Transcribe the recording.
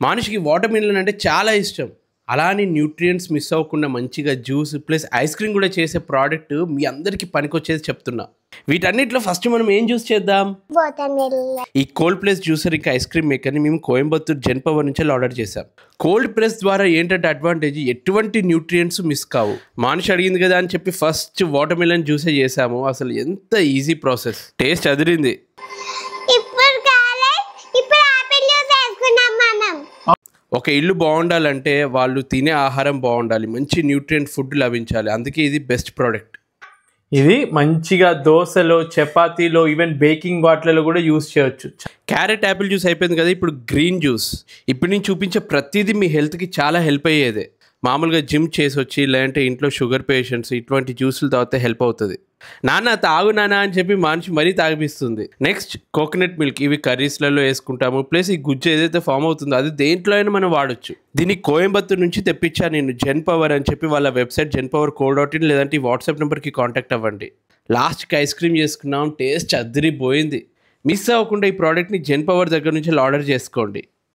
మనిషికి water melon అంటే చాలా ఇష్టం. అలానే న్యూట్రియంట్స్ మిస్ అవ్వకుండా మంచిగా జ్యూస్ ప్లస్ ఐస్ క్రీమ్ కూడా చేసే ప్రోడక్ట్ మీ అందరికీ పనికొచ్చేది చెప్తున్నా. వీటన్నిటిలో ఫస్ట్ మనం ఏం జ్యూస్ చేద్దాం? ఈ కోల్డ్ ప్రెస్ జ్యూసర్ ఇంకా ఐస్ క్రీమ్ మేకర్ని మేము కోయంబత్తూర్ జెన్ పవర్ నుంచి ఆర్డర్ చేసాం. కోల్డ్ ప్రెస్ ద్వారా ఏంటంటే అడ్వాంటేజ్, ఎటువంటి న్యూట్రియంట్స్ మిస్ కావు. మనిషి అడిగింది కదా అని చెప్పి ఫస్ట్ వాటర్ మిలన్ జ్యూసే చేసాము. అసలు ఎంత ఈజీ ప్రాసెస్, టేస్ట్ అదిరింది. ఒక ఇల్లు బాగుండాలంటే వాళ్ళు తినే ఆహారం బాగుండాలి, మంచి న్యూట్రియంట్ ఫుడ్ లభించాలి. అందుకే ఇది బెస్ట్ ప్రోడక్ట్. ఇది మంచిగా దోశలో, చపాతీలో, ఈవెన్ బేకింగ్ వాటిలలో కూడా యూస్ చేయొచ్చు. క్యారెట్ యాపిల్ జ్యూస్ అయిపోయింది కదా, ఇప్పుడు గ్రీన్ జ్యూస్. ఇప్పుడు నేను చూపించే ప్రతిదీ మీ హెల్త్కి చాలా హెల్ప్ అయ్యేదే. మామూలుగా జిమ్ చేసి వచ్చి లేదంటే ఇంట్లో షుగర్ పేషెంట్స్ ఇటువంటి జ్యూసులు తాగితే హెల్ప్ అవుతుంది. నాన్న తాగు నాన్న అని చెప్పి మనిషి మరీ తాగిపిస్తుంది. Next coconut milk. ఇవి కర్రీస్లలో వేసుకుంటాము. ప్లస్ ఈ గుజ్జు ఏదైతే ఫామ్ అవుతుందో అది దేంట్లో అయినా మనం వాడచ్చు. దీన్ని కోయంబత్తూర్ నుంచి తెప్పించాను నేను, జెన్ పవర్ అని చెప్పి. వాళ్ళ వెబ్సైట్ jenpower.co.in లేదంటే ఈ వాట్సాప్ నెంబర్కి కాంటాక్ట్ అవ్వండి. లాస్ట్కి ఐస్ క్రీమ్ చేసుకున్నాం, టేస్ట్ అదిరిపోయింది. మిస్ అవ్వకుండా ఈ ప్రోడక్ట్ని జెన్ పవర్ దగ్గర నుంచి ఆర్డర్ చేసుకోండి.